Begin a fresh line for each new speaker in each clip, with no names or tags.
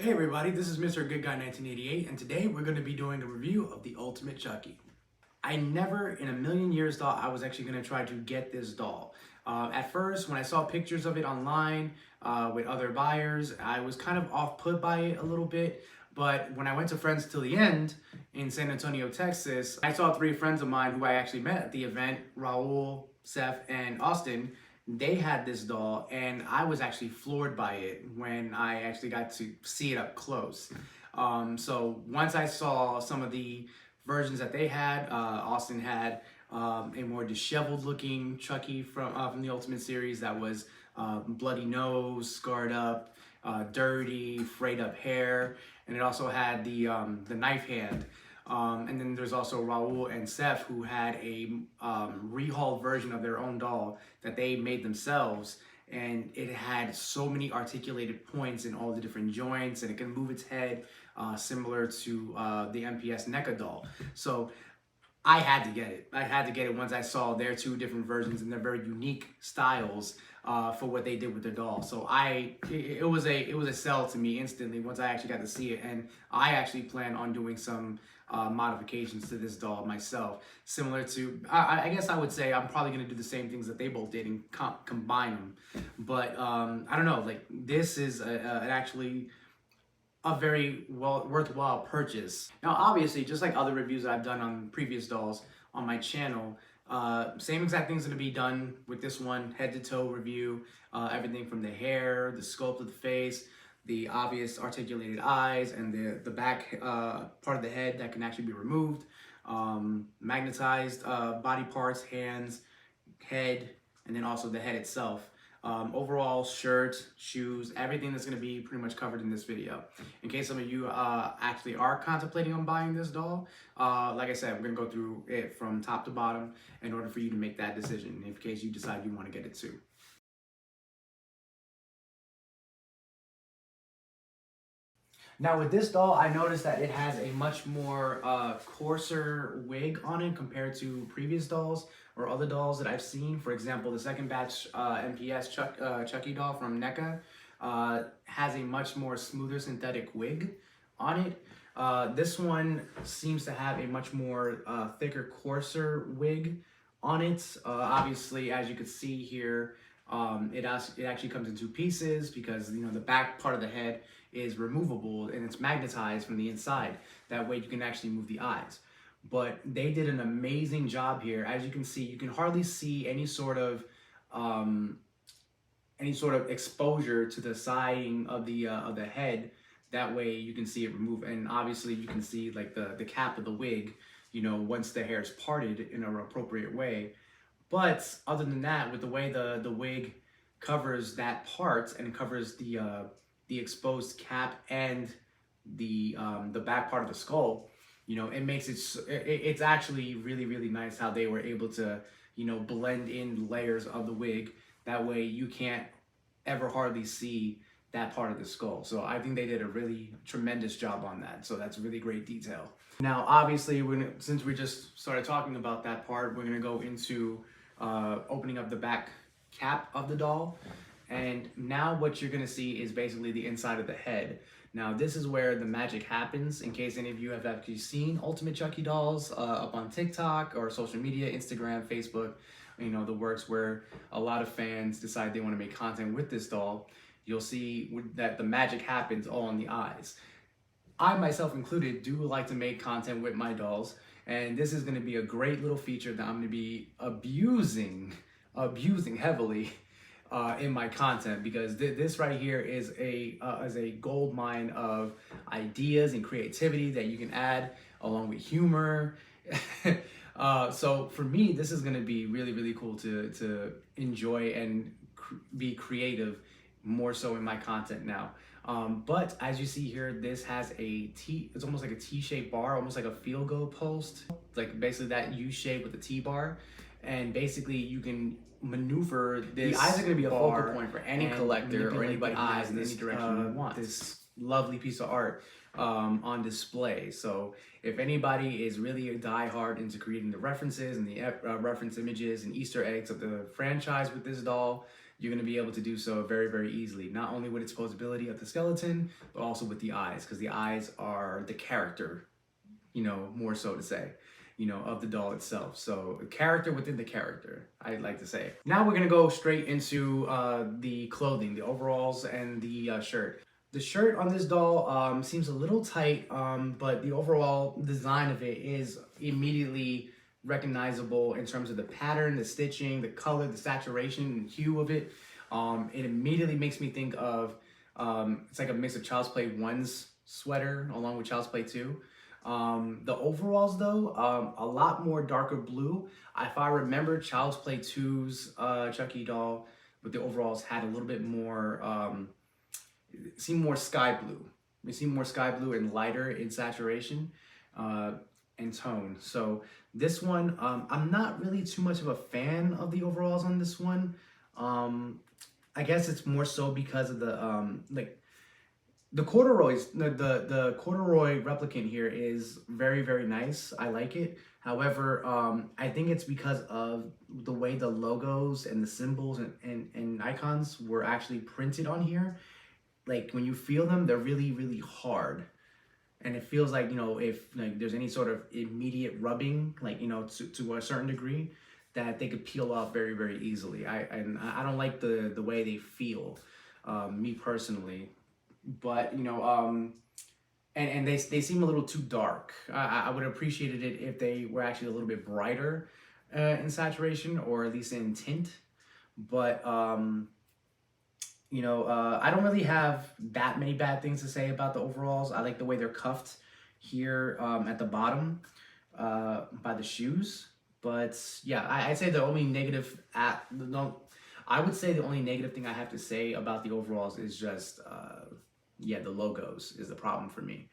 Hey everybody, this is Mr. Good Guy 1988, and today we're going to be doing a review of the Ultimate Chucky. I never in a million years thought I was actually going to try to get this doll. At first, when I saw pictures of it online with other buyers, I was kind of off-put by it a little bit. But when I went to Friends Till the End in San Antonio, Texas, I saw three friends of mine who I actually met at the event, Raul, Seth, and Austin. They had this doll, and I was actually floored by it when I actually got to see it up close. So once I saw some of the versions that they had, Austin had a more disheveled looking Chucky from the Ultimate series that was bloody nose, scarred up, dirty, frayed up hair, and it also had the knife hand. And then there's also Raul and Seth who had a rehauled version of their own doll that they made themselves. And it had so many articulated points in all the different joints, and it can move its head similar to the MPS NECA doll. So I had to get it. I had to get it once I saw their two different versions and their very unique styles for what they did with their doll. So it was a sell to me instantly once I actually got to see it, and I actually plan on doing some modifications to this doll myself, similar to I guess I would say I'm probably gonna do the same things that they both did and combine them. But I don't know, like this is actually a very worthwhile purchase. Now, obviously, just like other reviews that I've done on previous dolls on my channel, same exact thing's gonna be done with this one, head to toe review, everything from the hair, the sculpt of the face, the obvious articulated eyes, and the back part of the head that can actually be removed, magnetized body parts, hands, head, and then also the head itself. Overall, shirt, shoes, everything that's going to be pretty much covered in this video. In case some of you actually are contemplating on buying this doll, like I said, we're going to go through it from top to bottom in order for you to make that decision in case you decide you want to get it too. Now with this doll, I noticed that it has a much more coarser wig on it compared to previous dolls or other dolls that I've seen. For example, the second batch MPS Chucky doll from NECA has a much more smoother synthetic wig on it. This one seems to have a much more thicker, coarser wig on it. Obviously, as you can see here, it actually comes in two pieces because the back part of the head is removable and it's magnetized from the inside. That way you can actually move the eyes. But they did an amazing job here. As you can see, you can hardly see any sort of exposure to the siding of the head. That way you can see it remove, and obviously you can see like the cap of the wig, once the hair is parted in an appropriate way. But other than that, with the way the wig covers that part and covers the exposed cap and the back part of the skull, it makes it's actually really, really nice how they were able to blend in layers of the wig. That way you can't ever hardly see that part of the skull. So I think they did a really tremendous job on that. So that's really great detail. Now, obviously, since we just started talking about that part, we're gonna go into opening up the back cap of the doll. And now what you're gonna see is basically the inside of the head. Now this is where the magic happens, in case any of you have actually seen Ultimate Chucky dolls up on TikTok or social media, Instagram, Facebook, the works, where a lot of fans decide they wanna make content with this doll. You'll see that the magic happens all in the eyes. I, myself included, do like to make content with my dolls, and this is gonna be a great little feature that I'm gonna be abusing heavily in my content, because this right here is a gold mine of ideas and creativity that you can add along with humor. So for me, this is gonna be really, really cool to enjoy and be creative more so in my content now. But as you see here, this has it's almost like a T-shaped bar, almost like a feel-go post, like basically that U shape with a T-bar. And basically you can maneuver this. The eyes are going to be a focal point for any collector or anybody who has in any direction you want. This lovely piece of art on display. So if anybody is really a die-hard into creating the references and the reference images and Easter eggs of the franchise with this doll, you're going to be able to do so very, very easily. Not only with its posability of the skeleton, but also with the eyes, because the eyes are the character, you know, more so to say, you know, of the doll itself. So character within the character, I'd like to say. Now we're gonna go straight into the clothing, the overalls and the shirt. The shirt on this doll seems a little tight, but the overall design of it is immediately recognizable in terms of the pattern, the stitching, the color, the saturation and hue of it. It immediately makes me think of, it's like a mix of Child's Play 1's sweater along with Child's Play 2. The overalls though, a lot more darker blue. If I remember, Child's Play 2's Chucky doll with the overalls had a little bit more, seemed more sky blue. It seemed more sky blue and lighter in saturation and tone. So this one, I'm not really too much of a fan of the overalls on this one. I guess it's more so because of the like the corduroys, the corduroy replicant here is very, very nice. I like it. However, I think it's because of the way the logos and the symbols and icons were actually printed on here. Like when you feel them, they're really, really hard. And it feels like, you know, if like there's any sort of immediate rubbing, like, you know, to a certain degree, that they could peel off very, very easily. I don't like the way they feel, me personally. But, you know, and they seem a little too dark. I would have appreciated it if they were actually a little bit brighter in saturation, or at least in tint. But, you know, I don't really have that many bad things to say about the overalls. I like the way they're cuffed here at the bottom by the shoes. But yeah, I'd say the only negative I would say the only negative thing I have to say about the overalls is just yeah, the logos is the problem for me.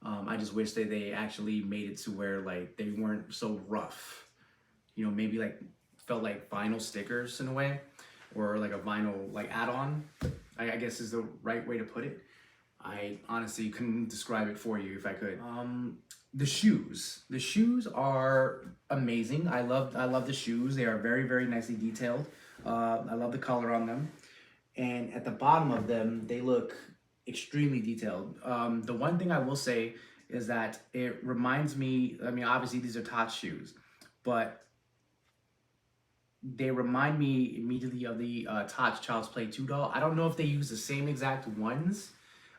I just wish that they actually made it to where like they weren't so rough. You know, maybe like felt like vinyl stickers in a way, or like a vinyl like add-on, I guess is the right way to put it. I honestly couldn't describe it for you if I could. The shoes are amazing. I love the shoes. They are very, very nicely detailed. I love the color on them. And at the bottom of them, they look extremely detailed. The one thing I will say is that it reminds me, I mean, obviously these are TOTS shoes, but they remind me immediately of the TOTS Child's Play 2 doll. I don't know if they use the same exact ones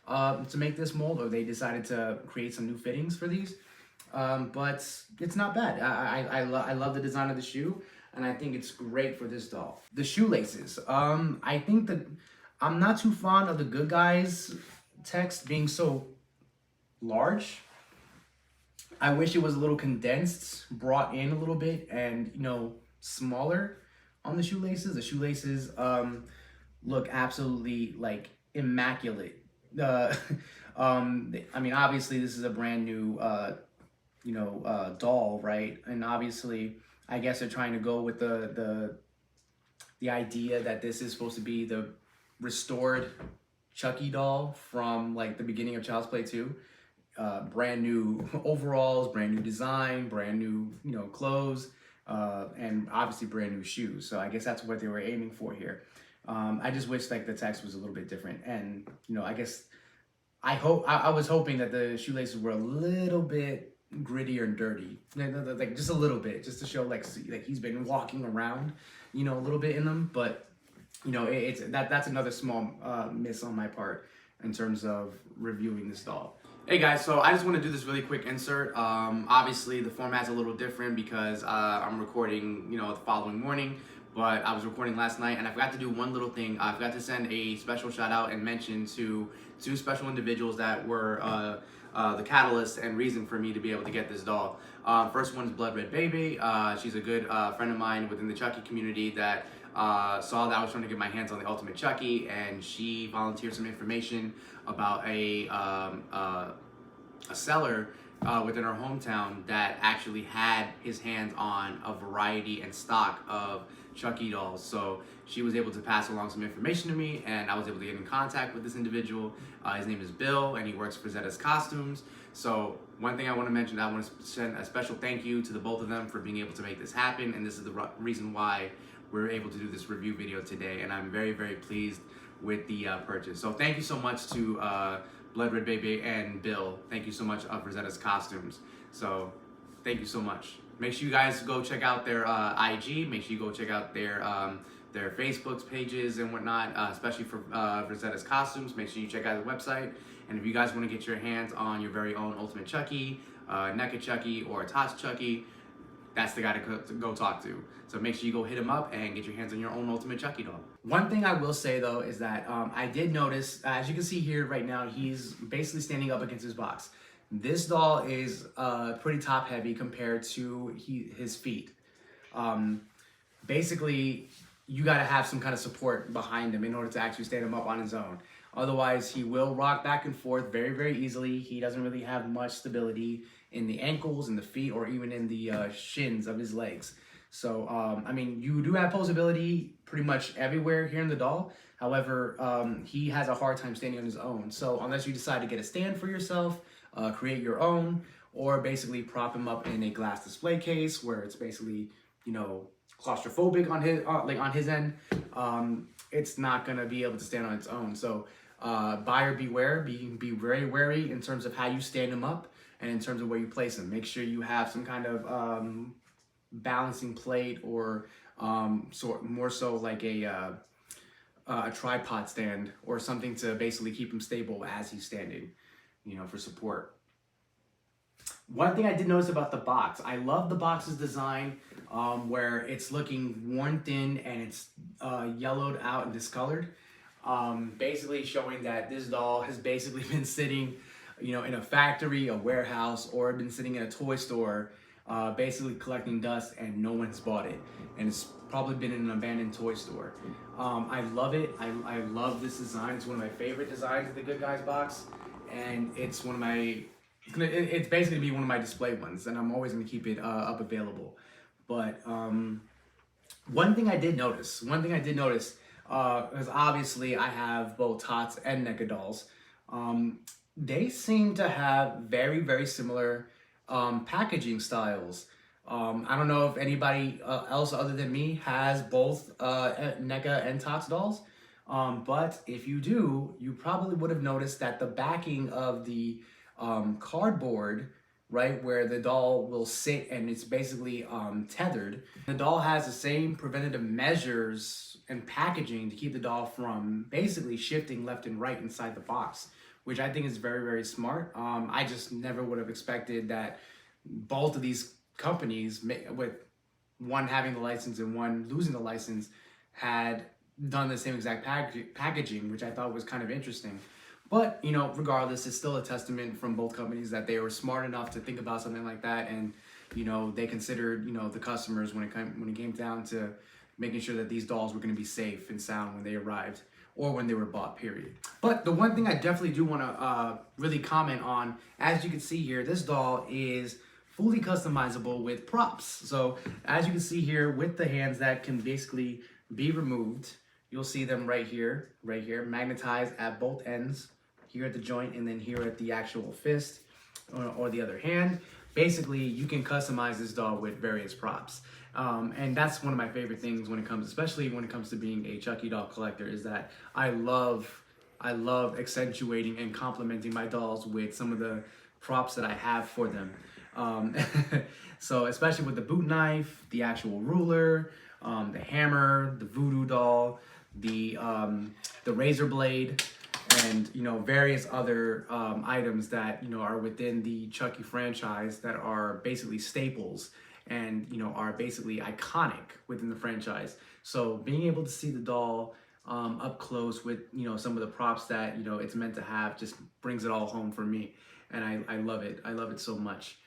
to make this mold, or they decided to create some new fittings for these. But it's not bad. I love the design of the shoe, and I think it's great for this doll. The shoelaces. I think that I'm not too fond of the Good Guys text being so large. I wish it was a little condensed, brought in a little bit, and, you know, smaller on the shoelaces. The shoelaces look absolutely like immaculate. I mean, obviously this is a brand new you know, doll, right? And obviously I guess they're trying to go with the idea that this is supposed to be the restored Chucky doll from like the beginning of Child's Play 2. Brand new overalls, brand new design, brand new, you know, clothes, and obviously brand new shoes. So I guess that's what they were aiming for here. I just wish like the text was a little bit different, and, you know, I guess I was hoping that the shoelaces were a little bit grittier and dirty, like just a little bit, just to show like he's been walking around, you know, a little bit in them. But, you know, that's another small miss on my part in terms of reviewing this doll. Hey guys, so I just want to do this really quick insert. Obviously the format's a little different because I'm recording, you know, the following morning, but I was recording last night and I forgot to do one little thing. I forgot to send a special shout out and mention to two special individuals that were the catalyst and reason for me to be able to get this doll. First one's Blood Red Baby. She's a good friend of mine within the Chucky community that saw that I was trying to get my hands on the Ultimate Chucky, and she volunteered some information about a seller within our hometown that actually had his hands on a variety and stock of Chucky dolls. So she was able to pass along some information to me, and I was able to get in contact with this individual. His name is Bill, and he works for Frazetta's Costumes. So one thing I want to mention, I want to send a special thank you to the both of them for being able to make this happen, and this is the reason why we're able to do this review video today, and I'm very, very pleased with the purchase. So thank you so much to Blood Red Baby and Bill. Thank you so much, Frazetta's Costumes. So thank you so much. Make sure you guys go check out their IG. Make sure you go check out their Facebook pages and whatnot, especially for Frazetta's Costumes. Make sure you check out the website. And if you guys want to get your hands on your very own Ultimate Chucky, NECA Chucky, or TOTS Chucky, that's the guy to go talk to. So make sure you go hit him up and get your hands on your own Ultimate Chucky doll. One thing I will say though is that I did notice, as you can see here right now, he's basically standing up against his box. This doll is pretty top heavy compared to his feet. Basically, you gotta have some kind of support behind him in order to actually stand him up on his own. Otherwise, he will rock back and forth very, very easily. He doesn't really have much stability in the ankles, in the feet, or even in the shins of his legs. So, I mean, you do have posability pretty much everywhere here in the doll. However, he has a hard time standing on his own. So unless you decide to get a stand for yourself, create your own, or basically prop him up in a glass display case where it's basically, you know, claustrophobic on his on his end, it's not gonna be able to stand on its own. So buyer beware. Be very wary in terms of how you stand him up and in terms of where you place him. Make sure you have some kind of balancing plate or more so like a tripod stand or something to basically keep him stable as he's standing, you know, for support. One thing I did notice about the box, I love the box's design where it's looking worn thin and it's yellowed out and discolored. Basically showing that this doll has basically been sitting, you know, in a factory, a warehouse, or been sitting in a toy store, basically collecting dust, and no one's bought it. And it's probably been in an abandoned toy store. I love it. I love this design. It's one of my favorite designs of the Good Guys box, and it's one of my, it's basically be one of my display ones, and I'm always gonna keep it up available. But one thing I did notice, because obviously I have both TOTS and NECA dolls, they seem to have very, very similar packaging styles. I don't know if anybody else other than me has both NECA and TOTS dolls, but if you do, you probably would have noticed that the backing of the cardboard, right, where the doll will sit and it's basically tethered, the doll has the same preventative measures and packaging to keep the doll from basically shifting left and right inside the box, which I think is very, very smart. I just never would have expected that both of these companies, with one having the license and one losing the license, had done the same exact packaging, which I thought was kind of interesting. But, you know, regardless, it's still a testament from both companies that they were smart enough to think about something like that, and, you know, they considered, you know, the customers when it came down to making sure that these dolls were going to be safe and sound when they arrived or when they were bought, period. But the one thing I definitely do want to really comment on, as you can see here, this doll is fully customizable with props. So as you can see here, with the hands that can basically be removed, you'll see them right here, magnetized at both ends, here at the joint and then here at the actual fist or the other hand. Basically, you can customize this doll with various props. And that's one of my favorite things when it comes, especially when it comes to being a Chucky doll collector, is that I love accentuating and complementing my dolls with some of the props that I have for them. So especially with the boot knife, the actual ruler, the hammer, the voodoo doll, the razor blade, and, you know, various other items that, you know, are within the Chucky franchise that are basically staples and, you know, are basically iconic within the franchise. So being able to see the doll up close with, you know, some of the props that, you know, it's meant to have just brings it all home for me. And I love it. I love it so much.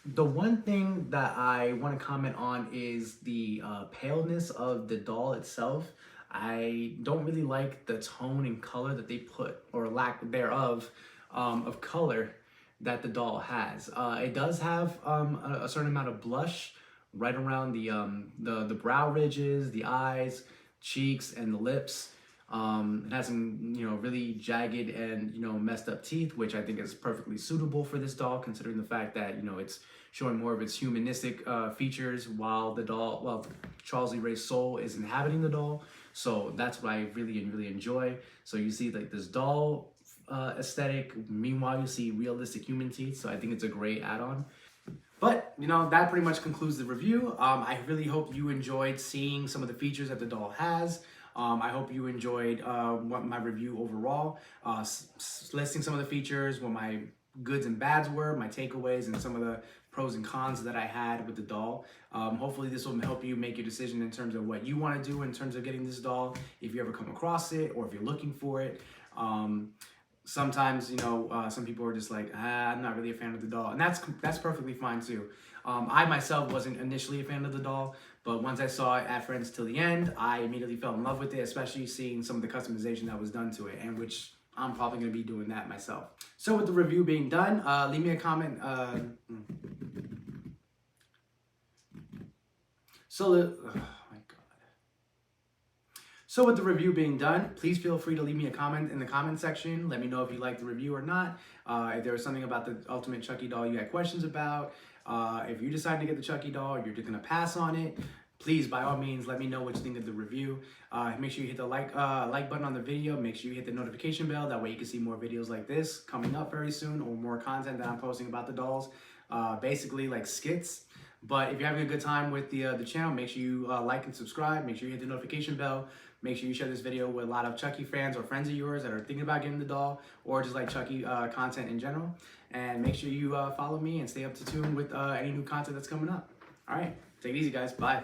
The one thing that I want to comment on is the paleness of the doll itself. I don't really like the tone and color that they put, or lack thereof, of color that the doll has. It does have a certain amount of blush right around the brow ridges, the eyes, cheeks, and the lips. It has some, really jagged and, messed up teeth, which I think is perfectly suitable for this doll, considering the fact that, it's showing more of its humanistic features while Charles Lee Ray's soul is inhabiting the doll. So that's what I really enjoy. So you see like this doll aesthetic, meanwhile you see realistic human teeth. So I think it's a great add-on. But, that pretty much concludes the review. I really hope you enjoyed seeing some of the features that the doll has. I hope you enjoyed my review overall, listing some of the features, what my goods and bads were, my takeaways, and some of the pros and cons that I had with the doll. Hopefully this will help you make your decision in terms of what you want to do in terms of getting this doll, if you ever come across it or if you're looking for it. Sometimes, some people are just like, I'm not really a fan of the doll, and that's perfectly fine too. I myself wasn't initially a fan of the doll, but once I saw it at Friends Till the End, I immediately fell in love with it, especially seeing some of the customization that was done to it, and which I'm probably going to be doing that myself. So with the review being done, leave me a comment. So with the review being done, please feel free to leave me a comment in the comment section. Let me know if you liked the review or not. If there was something about the Ultimate Chucky doll you had questions about. If you decide to get the Chucky doll, you're just going to pass on it, please, by all means, let me know what you think of the review. Make sure you hit the like button on the video. Make sure you hit the notification bell. That way you can see more videos like this coming up very soon, or more content that I'm posting about the dolls. Basically like skits. But if you're having a good time with the channel, make sure you like and subscribe. Make sure you hit the notification bell. Make sure you share this video with a lot of Chucky fans or friends of yours that are thinking about getting the doll, or just like Chucky content in general. And make sure you follow me and stay up to tune with any new content that's coming up. All right, take it easy, guys. Bye.